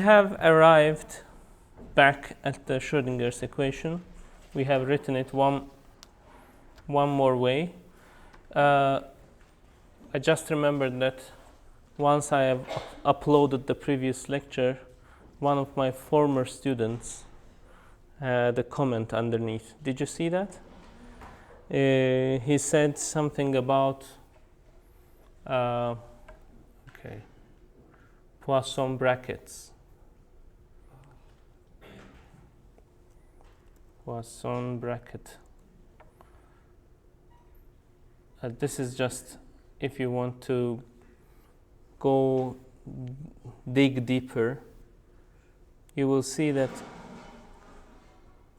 We have arrived back at the Schrödinger's equation. We have written it one more way. I just remembered that once I have uploaded the previous lecture, one of my former students had a comment underneath. Did you see that? He said something about Poisson brackets. Poisson bracket. This is just if you want to go dig deeper, you will see that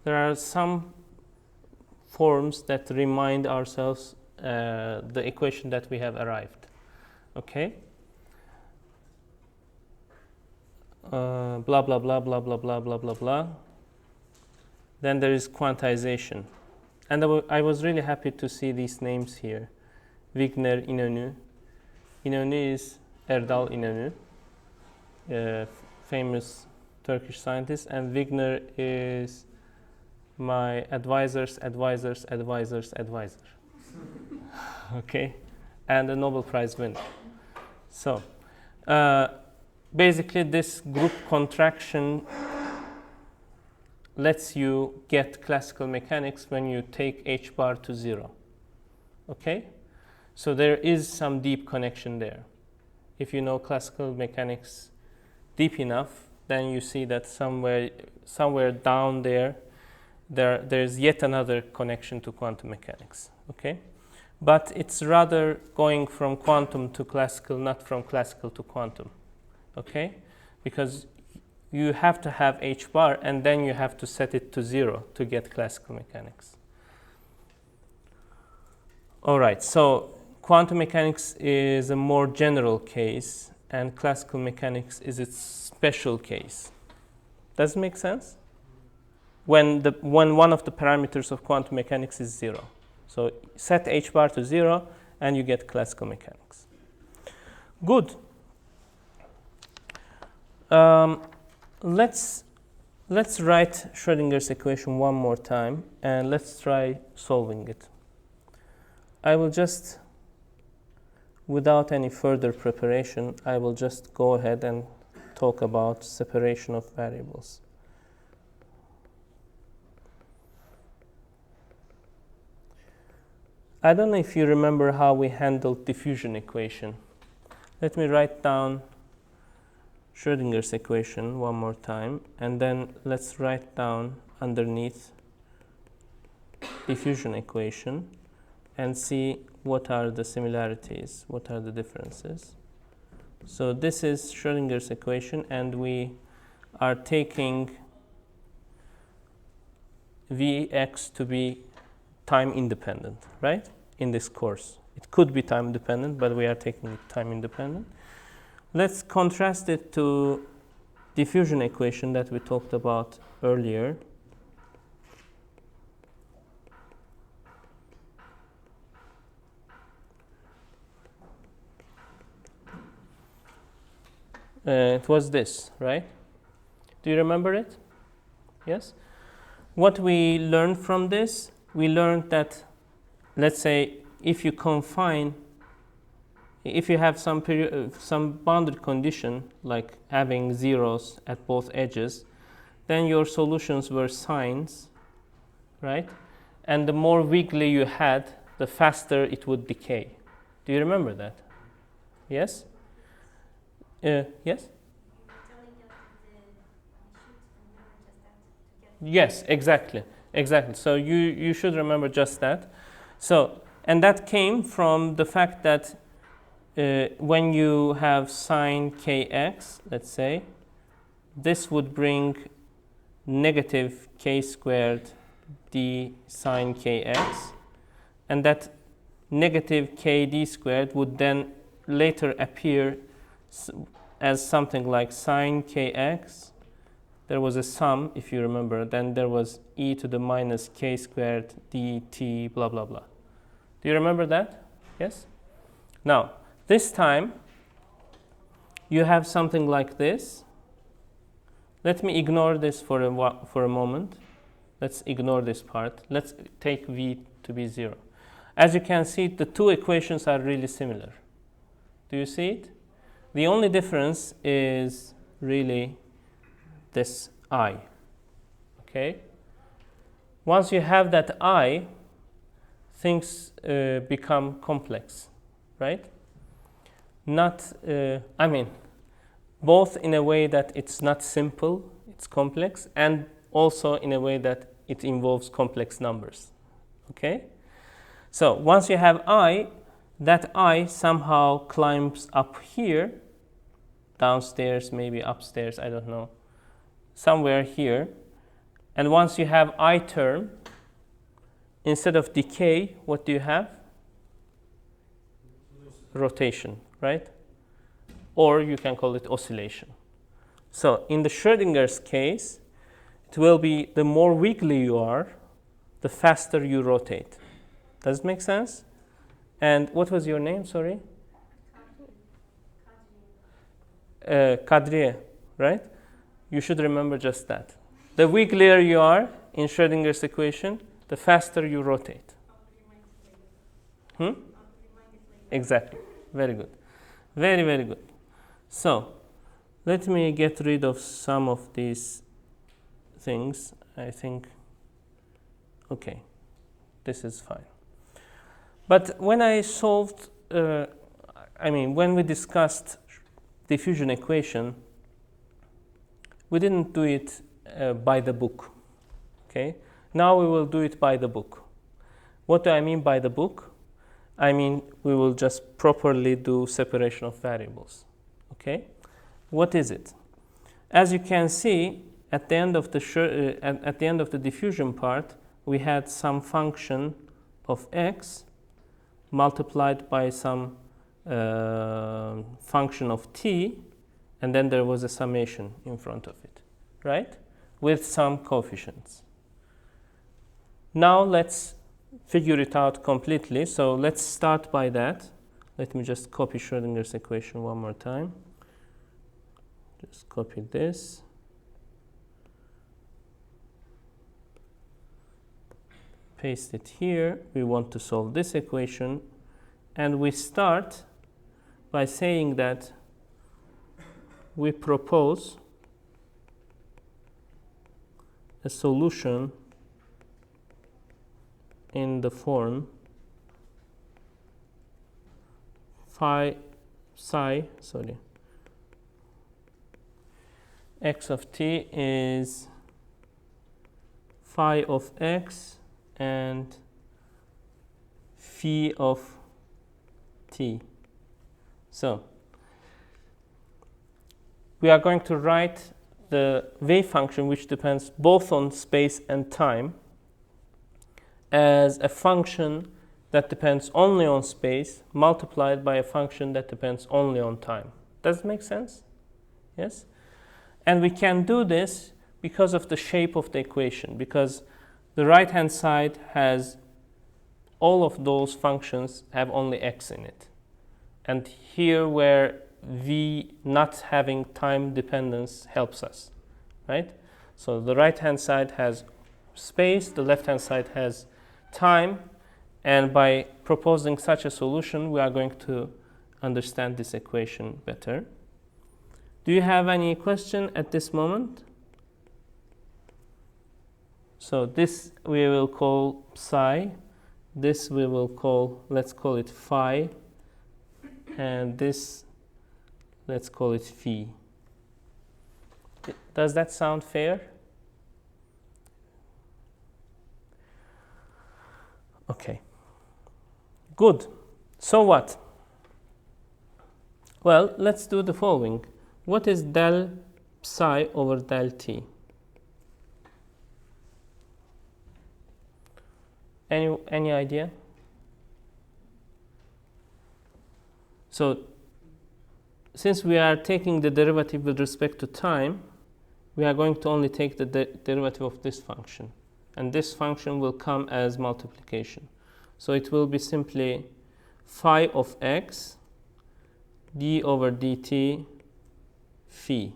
there are some forms that remind ourselves the equation that we have arrived. Okay? Blah, blah, blah, blah, blah, blah, blah, blah, blah. Then there is quantization. And I was really happy to see these names here. Wigner İnönü. İnönü is Erdal İnönü, famous Turkish scientist, and Wigner is my advisor's advisor. Okay? And a Nobel Prize winner. So, basically this group contraction lets you get classical mechanics when you take h bar to 0. Okay? So there is some deep connection there. If you know classical mechanics deep enough, then you see that somewhere down there's yet another connection to quantum mechanics. Okay? But it's rather going from quantum to classical, not from classical to quantum. Okay? Because you have to have h bar and then you have to set it to 0 to get classical mechanics. All right, so quantum mechanics is a more general case and classical mechanics is its special case. Does it make sense? When one of the parameters of quantum mechanics is 0. So set h bar to 0 and you get classical mechanics. Good. Let's write Schrödinger's equation one more time and let's try solving it. I will just, without any further preparation, I will just go ahead and talk about separation of variables. I don't know if you remember how we handled diffusion equation. Let me write down Schrödinger's equation one more time, and then let's write down underneath diffusion equation and see what are the similarities, what are the differences. So this is Schrödinger's equation, and we are taking Vx to be time independent, right? In this course. It could be time dependent, but we are taking it time independent. Let's contrast it to diffusion equation that we talked about earlier. It was this, right? Do you remember it? Yes? What we learned from this, we learned that, let's say, if you have some boundary condition, like having zeros at both edges, then your solutions were sines, right? And the more wiggly you had, the faster it would decay. Do you remember that? Yes? Yes? Yes, exactly. So you should remember just that. So, and that came from the fact that when you have sine kx, let's say, this would bring negative k squared d sine kx, and that negative kd squared would then later appear as something like sine kx. There was a sum, if you remember, then there was e to the minus k squared dt, blah, blah, blah. Do you remember that? Yes? Now, this time, you have something like this, Let me ignore this for a moment. Let's ignore this part. Let's take v to be 0. As you can see, the two equations are really similar. Do you see it? The only difference is really this I. Okay? Once you have that I, things become complex, right? Not, I mean, both in a way that it's not simple, it's complex, and also in a way that it involves complex numbers. Okay? So once you have I, that I somehow climbs up here, downstairs, maybe upstairs, I don't know, somewhere here. And once you have I term, instead of decay, what do you have? Rotation, right? Or you can call it oscillation. So in the Schrödinger's case, it will be the more wiggly you are, the faster you rotate. Does it make sense? And what was your name, sorry? Kadriye, right? You should remember just that. The wigglier you are in Schrödinger's equation, the faster you rotate. Exactly. Very good. Very, very good. So, let me get rid of some of these things. I think, okay, this is fine. But when I solved, when we discussed diffusion equation, we didn't do it by the book. Okay. Now we will do it by the book. What do I mean by the book? I mean we will just properly do separation of variables. Okay. What is it? As you can see, at the end of the diffusion part, we had some function of x multiplied by some function of t, and then there was a summation in front of it, right? With some coefficients. Now let's figure it out completely. So let's start by that. Let me just copy Schrödinger's equation one more time. Just copy this. Paste it here. We want to solve this equation. And we start by saying that we propose a solution in the form x of t is phi of x and phi of t. So we are going to write the wave function, which depends both on space and time, as a function that depends only on space multiplied by a function that depends only on time. Does it make sense? Yes? And we can do this because of the shape of the equation, because the right-hand side has all of those functions have only x in it. And here where v not having time dependence helps us, right? So the right-hand side has space, the left-hand side has time, and by proposing such a solution, we are going to understand this equation better. Do you have any question at this moment? So this we will call psi, this we will call, let's call it phi, and this, let's call it phi. Does that sound fair? Okay, good. So what? Well, let's do the following. What is del psi over del t? Any idea? So, since we are taking the derivative with respect to time, we are going to only take the derivative of this function. And this function will come as multiplication. So it will be simply phi of x d over dt phi.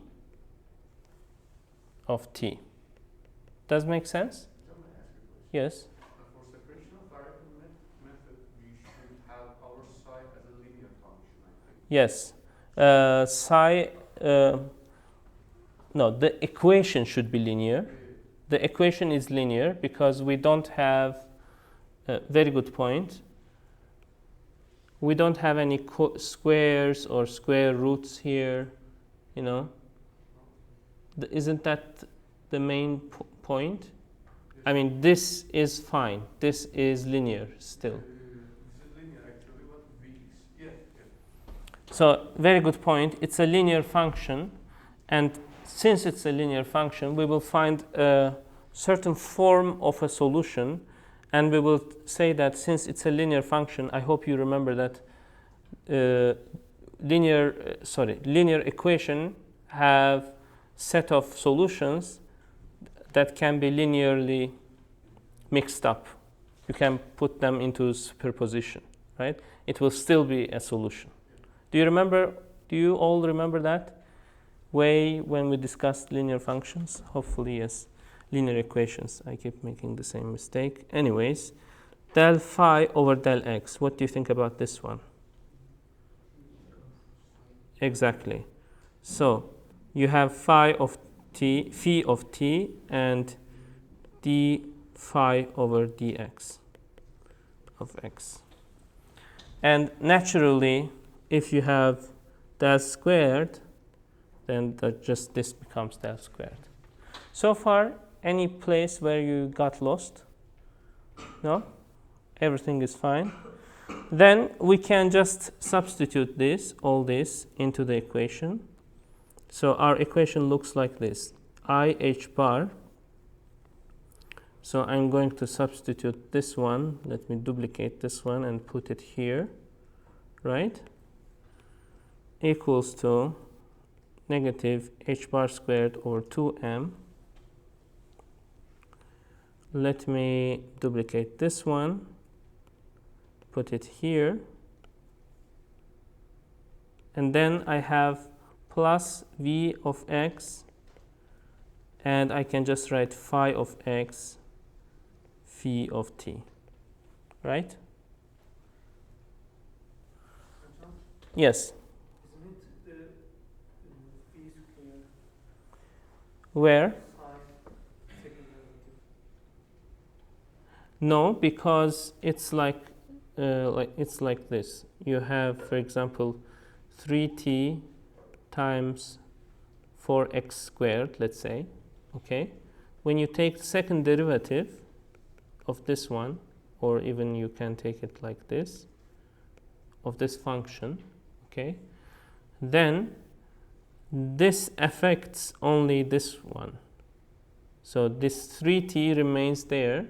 of t. Does make sense? Yes. For separation of variable method, we should have our psi as a linear function, I think. Yes. Psi, no, the equation should be linear. The equation is linear because we don't have, very good point. We don't have any squares or square roots here, you know. Isn't that the main point? I mean, this is fine. This is linear still. This is linear actually, but v is, yeah. So, very good point. It's a linear function, and since it's a linear function, we will find a certain form of a solution, and we will say that since it's a linear function, I hope you remember that linear equation have set of solutions that can be linearly mixed up. You can put them into superposition, right? It will still be a solution. Do you all remember that way when we discussed linear functions? Hopefully, yes. Linear equations. I keep making the same mistake. Anyways, del phi over del x. What do you think about this one? Exactly. So you have phi of t, and d phi over dx of x. And naturally, if you have del squared, then this becomes del squared. So far, any place where you got lost? No? Everything is fine. Then we can just substitute all this into the equation. So our equation looks like this. I h bar. So I'm going to substitute this one. Let me duplicate this one and put it here, right? Equals to negative h bar squared over 2m. Let me duplicate this one, put it here, and then I have plus v of x, and I can just write phi of x, phi of t, right? Yes. Isn't it the v squared? Where? No, because it's like this. You have, for example, 3t times 4x squared, let's say, okay? When you take the second derivative of this one, or even you can take it like this, of this function, okay? Then this affects only this one. So this 3t remains there.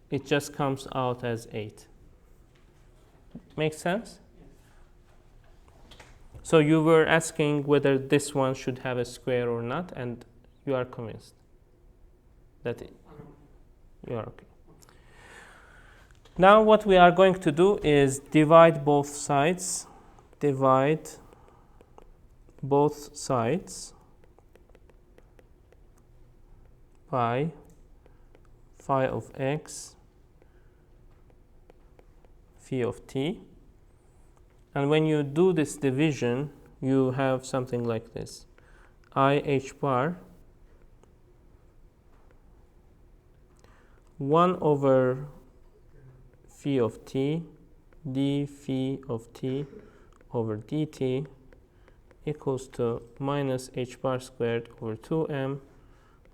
It just comes out as 8. Makes sense? So you were asking whether this one should have a square or not, and you are convinced that you are okay. Now what we are going to do is divide both sides. Divide both sides by phi of x, phi of t. And when you do this division, you have something like this. I h bar 1 over phi of t d phi of t over dt equals to minus h bar squared over 2m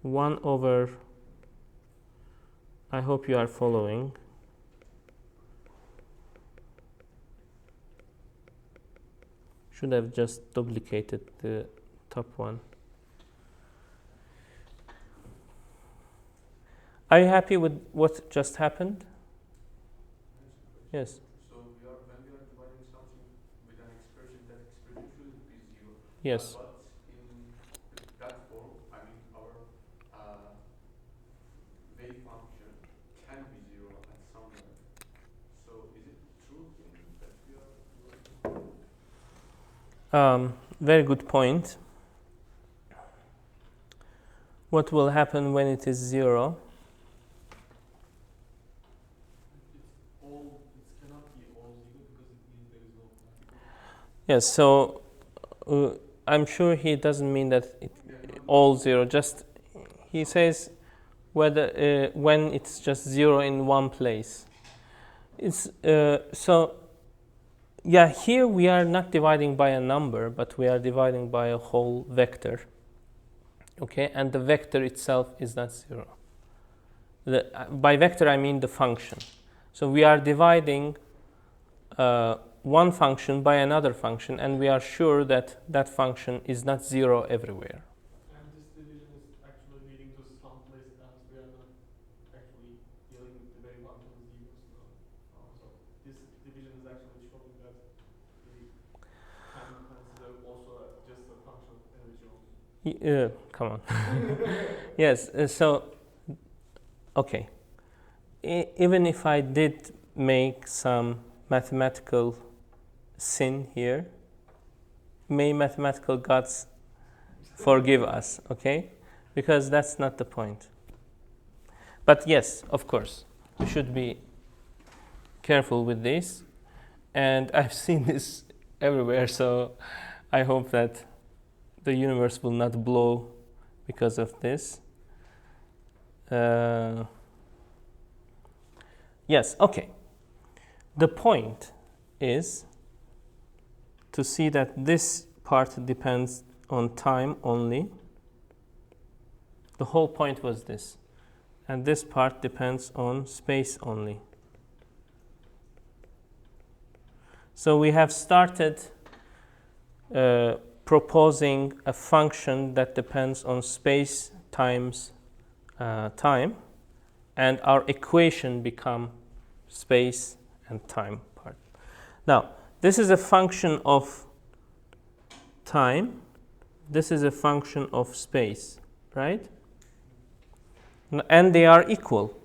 1 over, I hope you are following, should have just duplicated the top one. Are you happy with what just happened? Yes. So when we are dividing something with an expression, that expression shouldn't be 0. Yes. But in that form, I mean our wave function can be 0 at somewhere. So is it true that we are? Very good point. What will happen when it is 0? It cannot be all zero because it means there is no particle. Yes, so I'm sure he doesn't mean that all 0, just he says whether when it's just 0 in one place. It's so yeah, here we are not dividing by a number, but we are dividing by a whole vector. Okay, and the vector itself is not 0. By vector I mean the function. So we are dividing one function by another function, and we are sure that that function is not 0 everywhere. And this division is actually leading to some place that we are not actually dealing with the very bottom zeros. So this division is actually showing that we can consider also just a function of energy. Come on. Yes, so, okay. Even if I did make some mathematical sin here, may mathematical gods forgive us, okay? Because that's not the point. But yes, of course, we should be careful with this. And I've seen this everywhere, so I hope that the universe will not blow because of this. Yes, okay. The point is to see that this part depends on time only. The whole point was this. And this part depends on space only. So we have started proposing a function that depends on space times time, and our equation become space and time part. Now, this is a function of time. This is a function of space, right? And they are equal.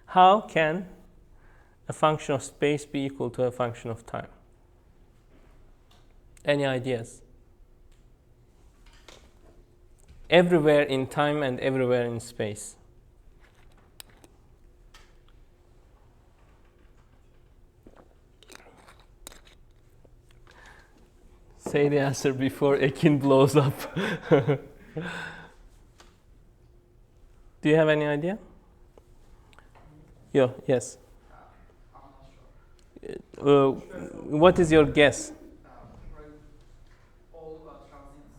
How can a function of space be equal to a function of time? Any ideas? Everywhere in time and everywhere in space. Say the answer before Ekin blows up. Do you have any idea? Yeah, yes. I'm not sure. What is your guess? All transients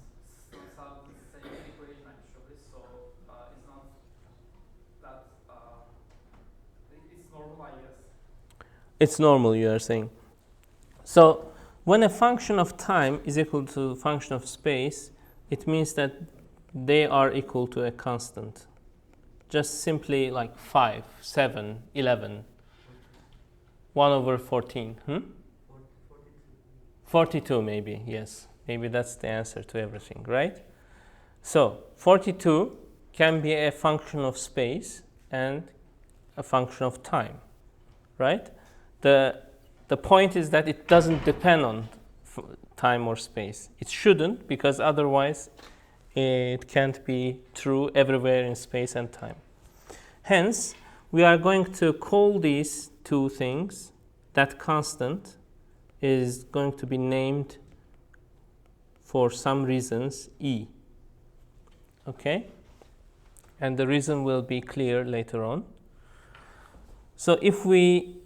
still have the same equation actually, so it's not that it's normal, I guess. It's normal, you are saying. So when a function of time is equal to a function of space, it means that they are equal to a constant. Just simply like 5, 7, 11, 1 over 14. 42 maybe, yes. Maybe that's the answer to everything, right? So 42 can be a function of space and a function of time, right? The point is that it doesn't depend on time or space. It shouldn't, because otherwise it can't be true everywhere in space and time. Hence, we are going to call these two things, that constant is going to be named for some reasons E. Okay? And the reason will be clear later on. So if we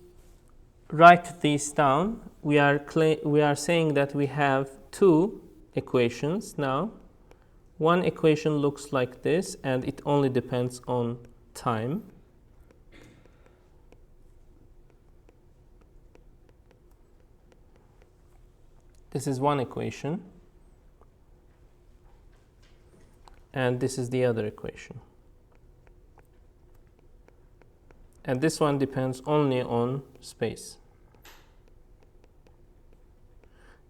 write these down, we are saying that we have two equations now. One equation looks like this, and it only depends on time. This is one equation, and this is the other equation. And this one depends only on space.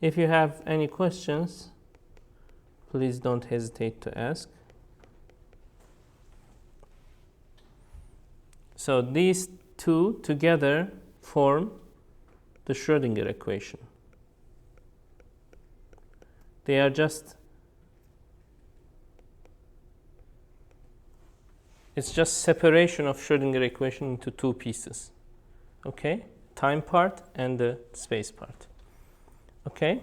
If you have any questions, please don't hesitate to ask. So these two together form the Schrödinger equation. They are just It's just separation of Schrödinger equation into two pieces. Okay? Time part and the space part. Okay?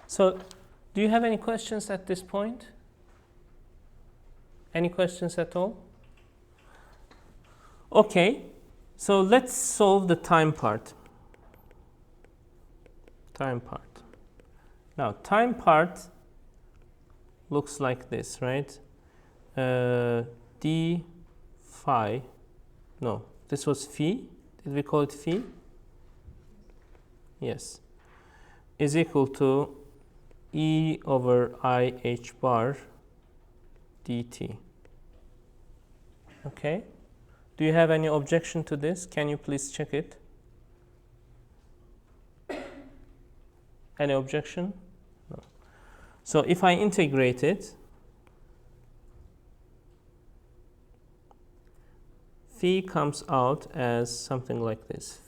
So, do you have any questions at this point? Any questions at all? Okay, so let's solve the time part. Time part. Now, time part looks like this, right? D phi, no, this was phi. Did we call it phi? Yes. Is equal to E over I h bar dt. Okay? Do you have any objection to this? Can you please check it? Any objection? No. So if I integrate it, phi comes out as something like this.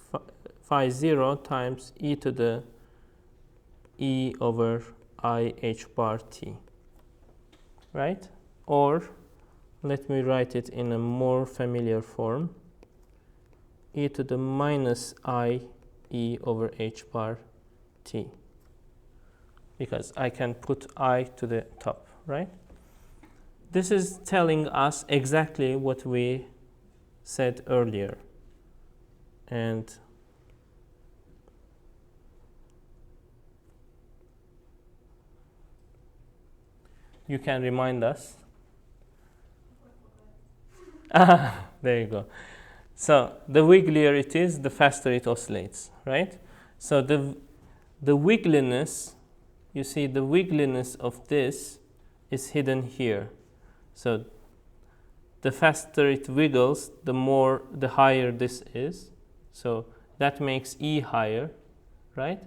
Phi 0 times e to the E over I h bar t. Right? Or let me write it in a more familiar form. E to the minus I e over h bar t. Because I can put I to the top, right? This is telling us exactly what we said earlier. And you can remind us. There you go. So the wigglier it is, the faster it oscillates, right? So the wiggliness, you see the wiggliness of this is hidden here. So the faster it wiggles, the higher this is. So that makes E higher, right?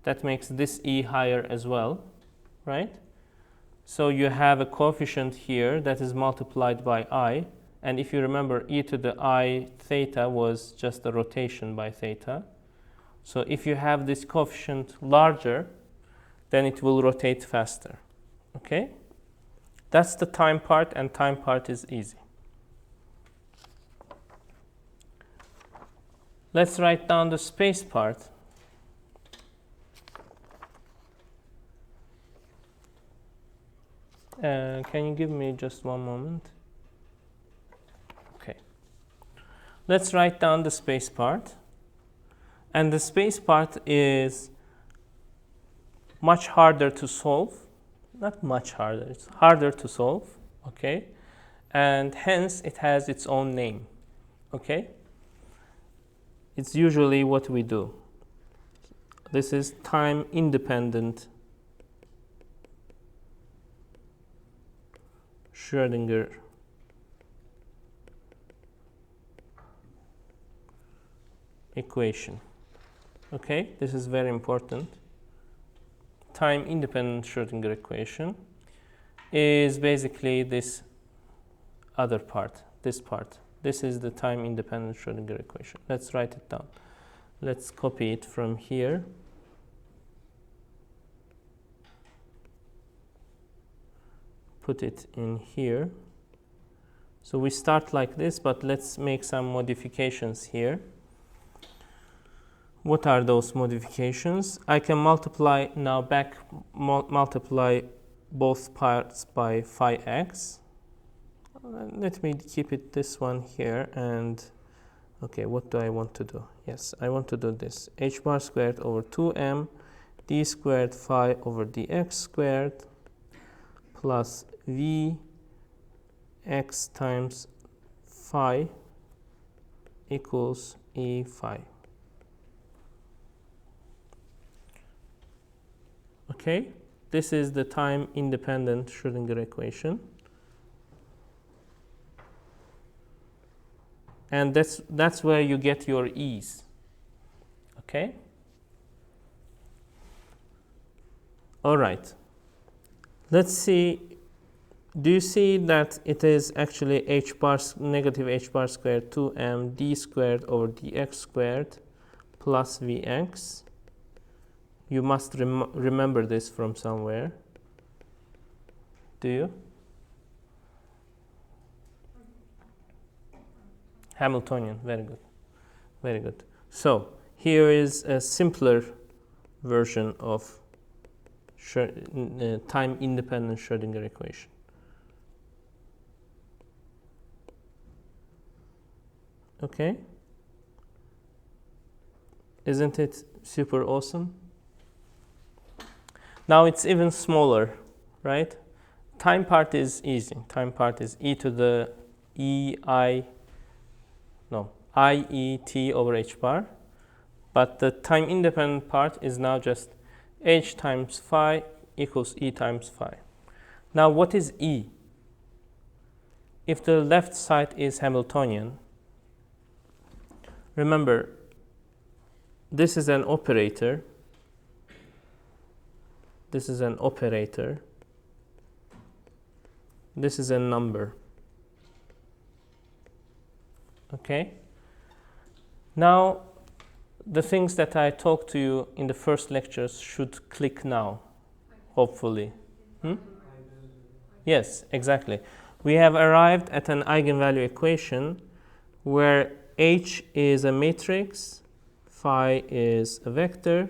That makes this E higher as well, right? So you have a coefficient here that is multiplied by I. And if you remember, e to the I theta was just a rotation by theta. So if you have this coefficient larger, then it will rotate faster. Okay? That's the time part, and time part is easy. Let's write down the space part. Can you give me just one moment? Okay. Let's write down the space part. And the space part is much harder to solve. Not much harder, it's harder to solve. Okay. And hence it has its own name. Okay. It's usually what we do. This is time independent Schrödinger equation. Okay, this is very important. Time independent Schrödinger equation is basically this other part, this part. This is the time independent Schrödinger equation. Let's write it down. Let's copy it from here. Put it in here. So we start like this, but let's make some modifications here. What are those modifications? I can multiply now multiply both parts by phi x. Let me keep it this one here, and okay, what do I want to do? Yes, I want to do this. H bar squared over 2m d squared phi over dx squared plus v x times phi equals e phi. Okay, this is the time independent Schrödinger equation. And that's where you get your e's. Okay? All right. Let's see. Do you see that it is actually h bar negative h bar squared 2m d squared over dx squared plus vx? You must remember this from somewhere. Do you? Hamiltonian, very good. Very good. So here is a simpler version of time-independent Schrödinger equation. Okay? Isn't it super awesome? Now it's even smaller, right? Time part is easy. Time part is e to the IET over h bar. But the time independent part is now just h times phi equals e times phi. Now what is e? If the left side is Hamiltonian, remember this is an operator. This is an operator. This is a number. Okay? Now, the things that I talked to you in the first lectures should click now, hopefully. Yes, exactly. We have arrived at an eigenvalue equation where H is a matrix, phi is a vector,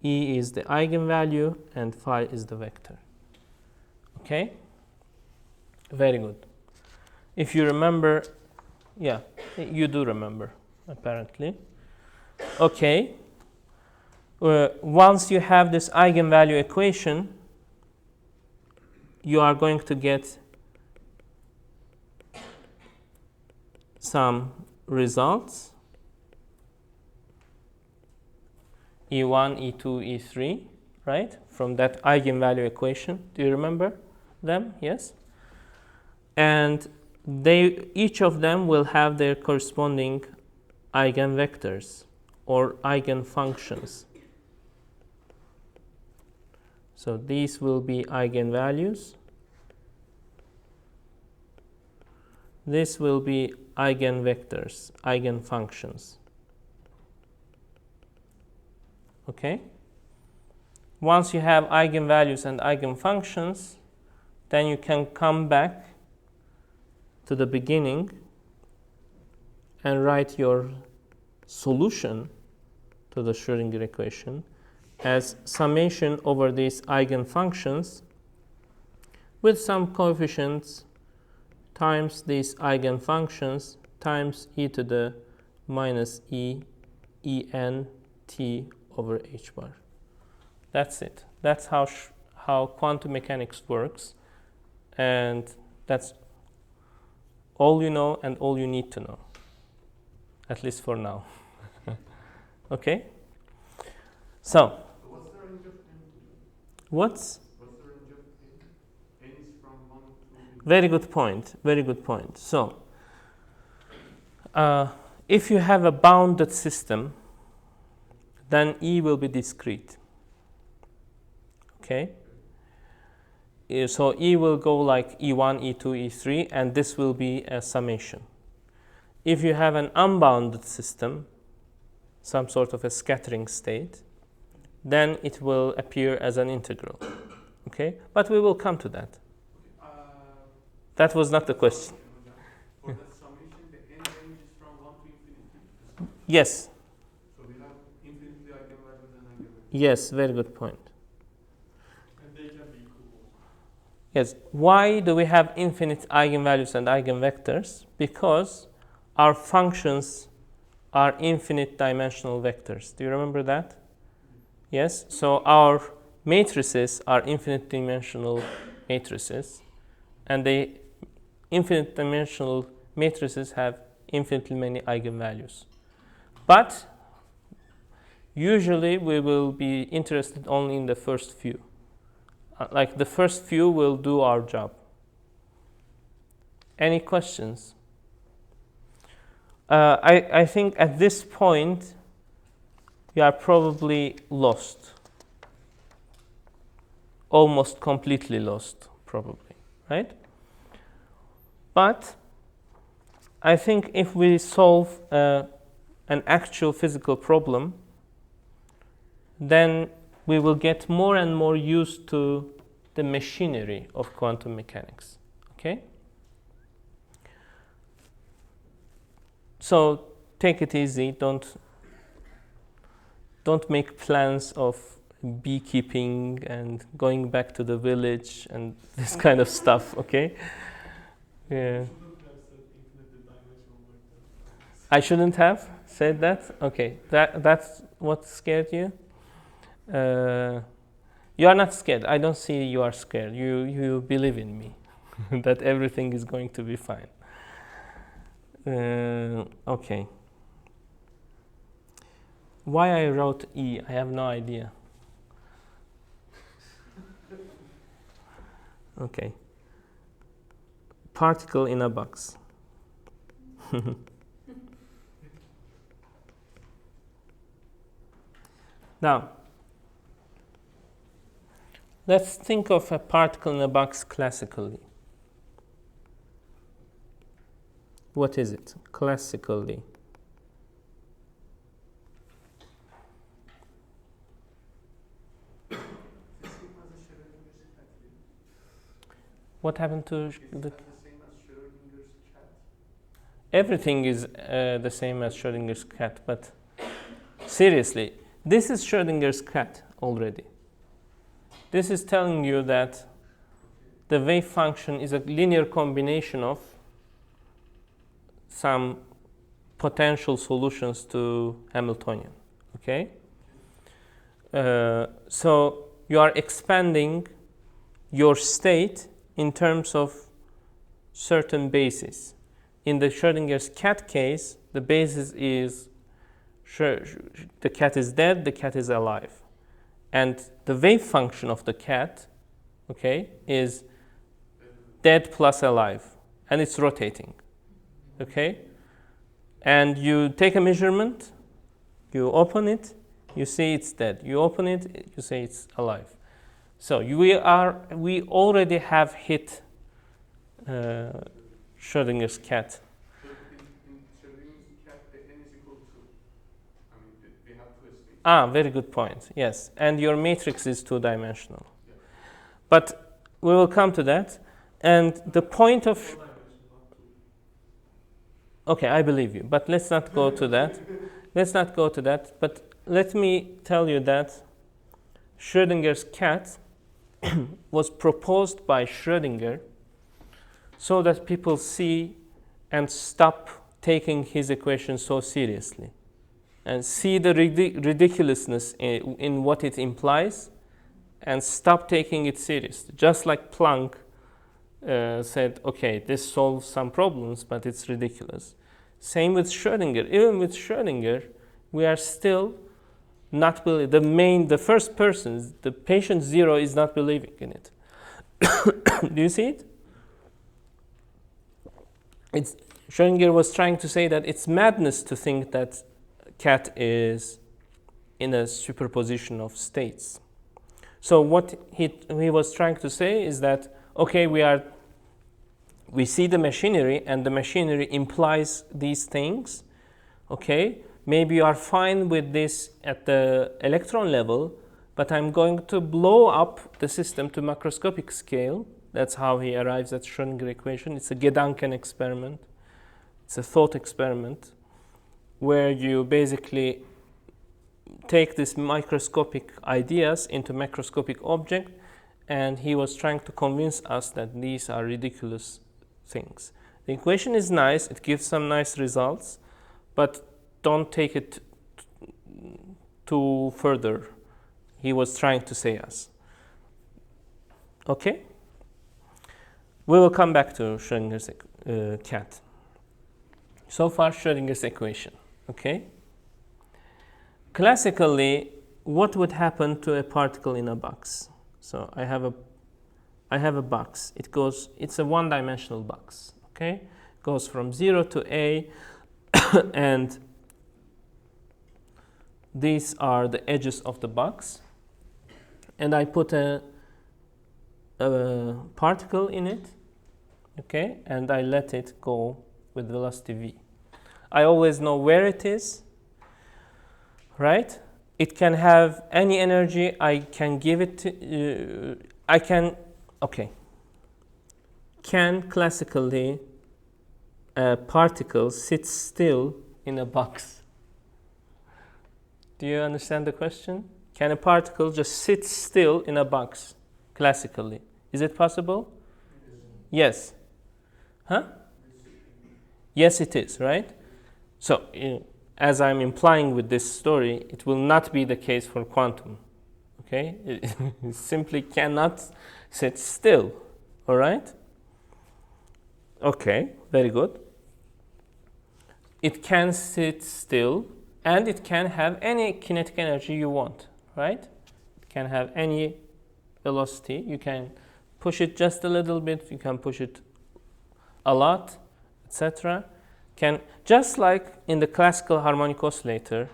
E is the eigenvalue, and phi is the vector. Okay? Very good. If you remember, yeah, you do remember, apparently. Okay. Once you have this eigenvalue equation, you are going to get some results. E1, E2, E3, right? From that eigenvalue equation. Do you remember them? Yes? And each of them will have their corresponding eigenvectors or eigenfunctions. So these will be eigenvalues. This will be eigenvectors, eigenfunctions. Okay? Once you have eigenvalues and eigenfunctions, then you can come back to the beginning and write your solution to the Schrödinger equation as summation over these eigenfunctions with some coefficients times these eigenfunctions times e to the minus en t over h bar. That's it. That's how quantum mechanics works, and that's all you know and all you need to know, at least for now. Okay? So, what's the range of n? What's the range of n? N is from 1 to... Very good point. Very good point. So, if you have a bounded system, then E will be discrete. Okay? So E will go like E1, E2, E3, and this will be a summation. If you have an unbounded system, some sort of a scattering state, then it will appear as an integral. Okay? But we will come to that. That was not the question. For the summation, the n range is from 1 to infinity. Yes. So we have infinitely eigenvalues and eigenvectors. Yes, very good point. And they can be equal. Yes. Why do we have infinite eigenvalues and eigenvectors? Because our functions are infinite dimensional vectors. Do you remember that? Yes. So our matrices are infinite dimensional matrices, and the infinite dimensional matrices have infinitely many eigenvalues. But usually we will be interested only in the first few. Like the first few will do our job. Any questions? I think at this point you are probably lost. Almost completely lost, probably, right? But I think if we solve an actual physical problem, then we will get more and more used to the machinery of quantum mechanics. Okay? So take it easy. Don't make plans of beekeeping and going back to the village and this kind of stuff. Okay. Yeah. I shouldn't have said that. Okay. That's what scared you. You are not scared. I don't see you are scared. You believe in me that everything is going to be fine. Okay. Why I wrote E, I have no idea. Okay. Particle in a box. Now, let's think of a particle in a box classically. What is it classically? What happened to the? Everything is the same as Schrödinger's cat, but seriously, this is Schrödinger's cat already. This is telling you that the wave function is a linear combination of some potential solutions to Hamiltonian. Okay? So you are expanding your state in terms of certain bases. In the Schrödinger's cat case, the basis is the cat is dead, the cat is alive. And the wave function of the cat, okay, is dead plus alive. And it's rotating. Okay? And you take a measurement, you open it, you see it's dead. You open it, you say it's alive. So we already have hit Schrödinger's cat. So in Schrödinger's cat, the n is equal to, I mean, we have two states. Very good point. Yes, and your matrix is two-dimensional. Yeah. But we will come to that. And the point of... Okay, I believe you, but let's not go to that. Let's not go to that. But let me tell you that Schrödinger's cat was proposed by Schrödinger so that people see and stop taking his equation so seriously and see the ridiculousness in what it implies and stop taking it seriously. Just like Planck said, okay, this solves some problems, but it's ridiculous. Same with Schrödinger. Even with Schrödinger, we are still not believing. The first person, the patient zero, is not believing in it. Do you see it? Schrödinger was trying to say that it's madness to think that cat is in a superposition of states. So what he was trying to say is that, okay, we see the machinery, and the machinery implies these things. Okay, maybe you are fine with this at the electron level, but I'm going to blow up the system to macroscopic scale. That's how he arrives at Schrödinger equation. It's a Gedanken experiment. It's a thought experiment where you basically take these microscopic ideas into macroscopic object, and he was trying to convince us that these are ridiculous things. The equation is nice, it gives some nice results, but don't take it too further. He was trying to say us. Okay? We will come back to Schrödinger's cat. So far, Schrödinger's equation. Okay? Classically, what would happen to a particle in a box? So I have a box. It's a one-dimensional box. Okay? Goes from 0 to A, and these are the edges of the box. And I put a particle in it, okay, and I let it go with velocity v. I always know where it is, right? It can have any energy. I can give it to, can classically a particle sits still in a box? Do you understand the question? Can a particle just sit still in a box, classically? Is it possible? Yes. Huh? Yes, it is, right? So, as I'm implying with this story, it will not be the case for quantum. Okay? It simply cannot sit still. All right? Okay, very good. It can sit still, and it can have any kinetic energy you want, right? It can have any velocity. You can push it just a little bit, you can push it a lot, etc. Can, just like in the classical harmonic oscillator,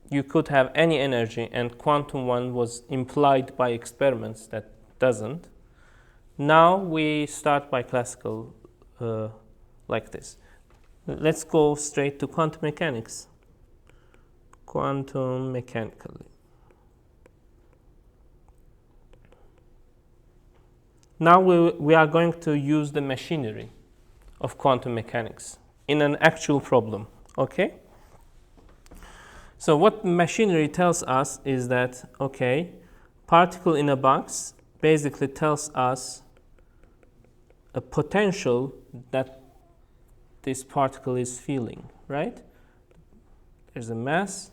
you could have any energy, and quantum one was implied by experiments that doesn't. Now we start by classical like this. Let's go straight to quantum mechanics. Quantum mechanically. Now we are going to use the machinery of quantum mechanics in an actual problem, okay? So what machinery tells us is that, okay, particle in a box basically tells us a potential that this particle is feeling, right? There's a mass,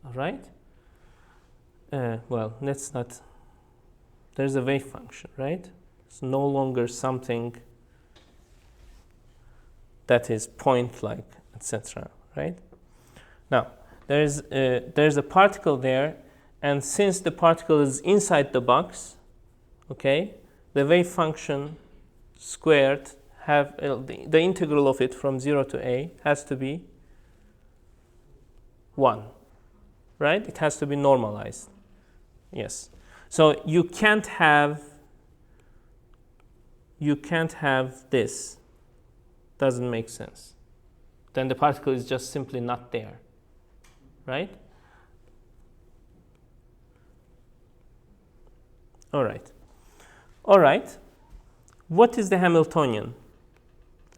all right? Well, let's not, there's a wave function, right? It's no longer something that is point-like, etc., right? Now, there's a particle there, and since the particle is inside the box, okay, the wave function squared have the integral of it from 0 to a has to be 1, right? It has to be normalized. Yes. So you can't have this. Doesn't make sense. Then the particle is just simply not there, right? All right. All right. What is the Hamiltonian?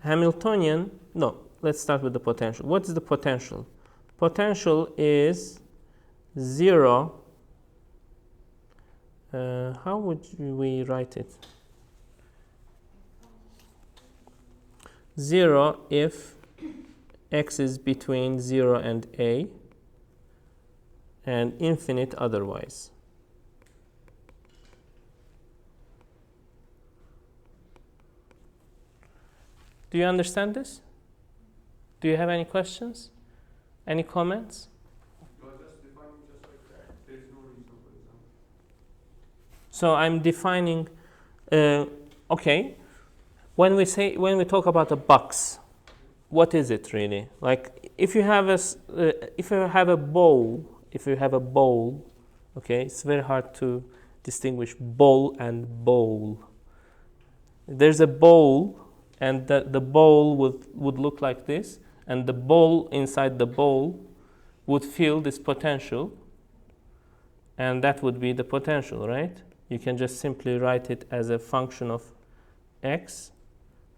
Hamiltonian, no, let's start with the potential. What is the potential? Potential is 0. How would we write it? 0 if x is between 0 and a, and infinite otherwise. Do you understand this? Do you have any questions? Any comments? You are just defining just like that. There is no reason, for example. So I'm defining, okay, when we talk about a box, what is it really? Like if you have a bowl, okay, it's very hard to distinguish ball and bowl. There's a bowl, and the bowl would look like this, and the ball inside the bowl would feel this potential, and that would be the potential, right? You can just simply write it as a function of x,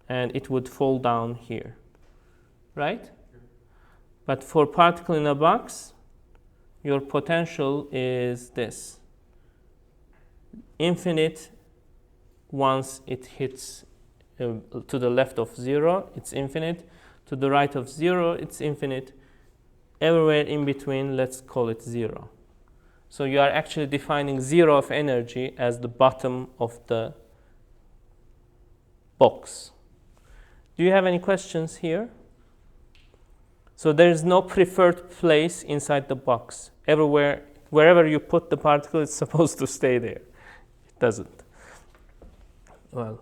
and it would fall down here, right? But for particle in a box, your potential is this. Infinite once it hits to the left of 0, it's infinite. To the right of 0, it's infinite. Everywhere in between, let's call it 0. So you are actually defining 0 of energy as the bottom of the box. Do you have any questions here? So there is no preferred place inside the box. Everywhere, wherever you put the particle, it's supposed to stay there. It doesn't. Well,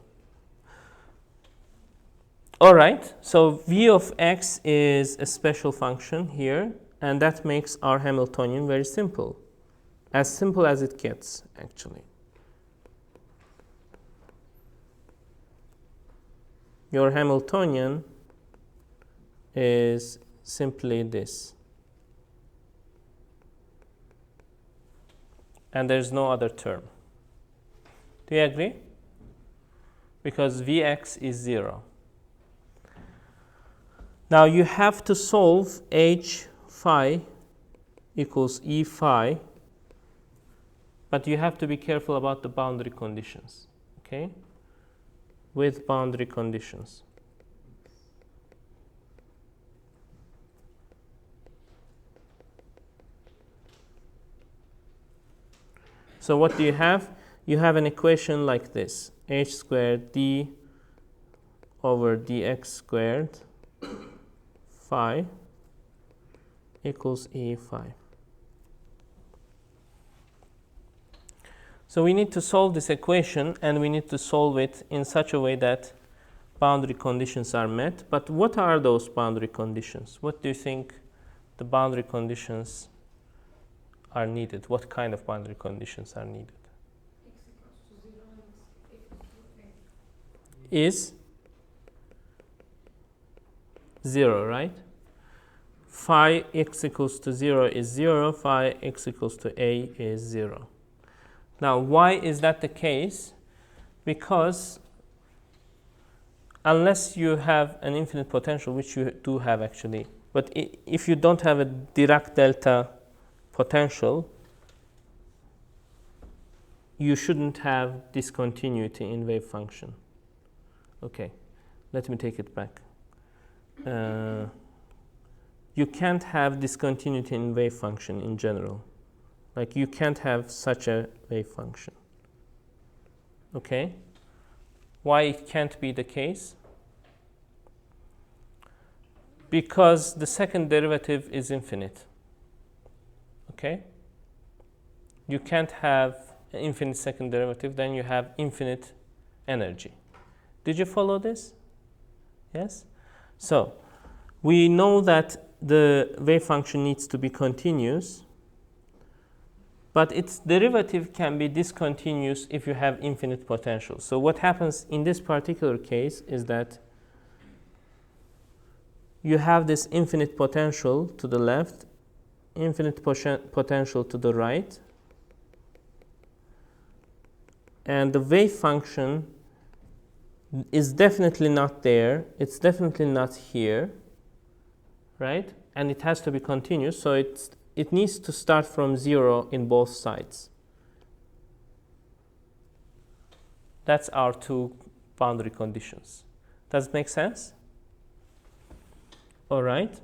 all right. So v of x is a special function here, and that makes our Hamiltonian very simple as it gets, actually. Your Hamiltonian is simply this. And there's no other term. Do you agree? Because Vx is 0. Now you have to solve h phi equals E phi, but you have to be careful about the boundary conditions, okay? With boundary conditions. So what do you have? You have an equation like this: h squared d over dx squared phi equals E phi. So we need to solve this equation, and we need to solve it in such a way that boundary conditions are met. But what are those boundary conditions? What do you think the boundary conditions are needed? What kind of boundary conditions are needed? Is 0, right? Phi x equals to 0 is 0, phi x equals to a is 0. Now, why is that the case? Because unless you have an infinite potential, which you do have actually, but if you don't have a Dirac delta potential, you shouldn't have discontinuity in wave function. Okay, let me take it back. You can't have discontinuity in wave function in general. Like, you can't have such a wave function. Okay? Why it can't be the case? Because the second derivative is infinite. Okay? You can't have an infinite second derivative, then you have infinite energy. Did you follow this? Yes? So, we know that the wave function needs to be continuous, but its derivative can be discontinuous if you have infinite potential. So what happens in this particular case is that you have this infinite potential to the left, infinite potential to the right, and the wave function is definitely not there. It's definitely not here, right? And it has to be continuous, so it needs to start from 0 in both sides. That's our two boundary conditions. Does it make sense? All right.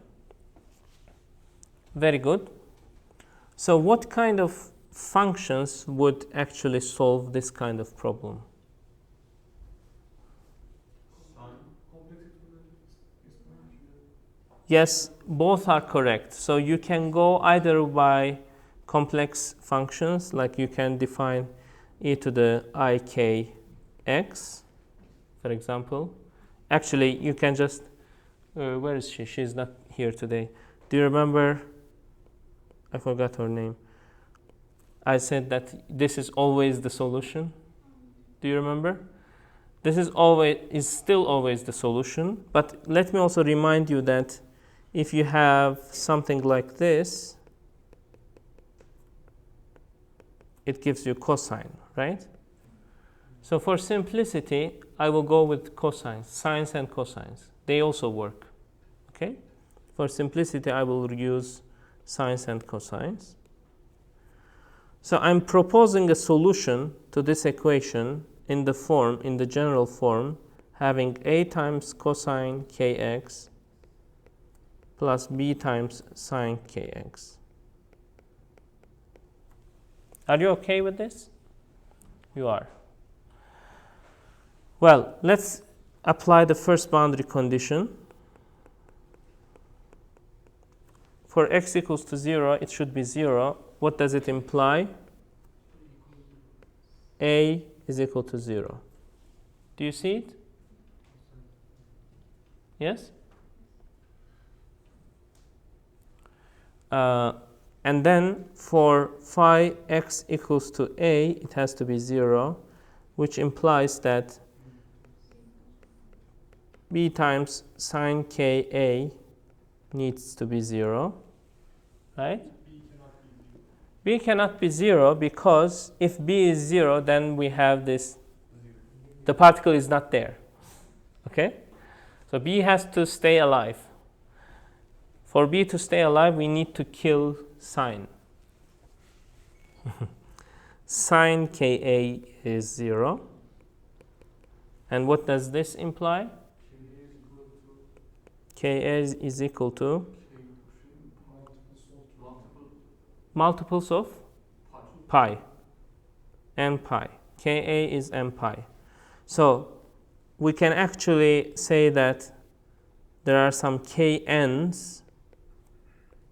Very good. So what kind of functions would actually solve this kind of problem? Yes, both are correct. So you can go either by complex functions, like you can define e to the I k x, for example. Actually, you can just, where is she? She's not here today. Do you remember? I forgot her name. I said that this is always the solution. Do you remember? This is still always the solution. But let me also remind you that if you have something like this, it gives you cosine, right? So for simplicity, I will go with cosines, sines and cosines. They also work, okay? For simplicity, I will use sines and cosines. So I'm proposing a solution to this equation in the general form, having a times cosine kx plus b times sine kx. Are you okay with this? You are. Well, let's apply the first boundary condition. For x equals to 0, it should be 0. What does it imply? A is equal to 0. Do you see it? Yes? And then for phi x equals to a, it has to be 0, which implies that b times sine ka needs to be 0, right? B cannot be 0 because if b is 0, then we have this, the particle is not there, okay? So b has to stay alive, For B to stay alive, we need to kill sine. Sine Ka is 0. And what does this imply? Ka is equal to multiples of pi. M pi. Ka is m pi. So we can actually say that there are some kn's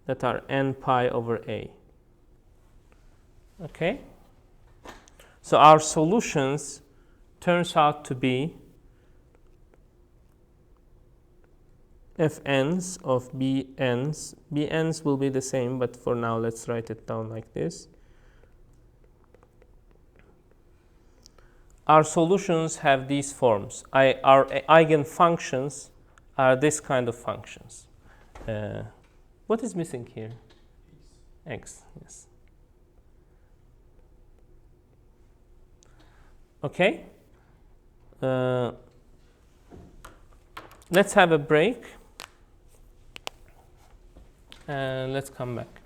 that are n pi over a. Okay? So our solutions turns out to be fn's of bn's. Bn's will be the same, but for now let's write it down like this. Our solutions have these forms. Our eigenfunctions are this kind of functions. What is missing here? X, yes. Okay. Let's have a break and let's come back.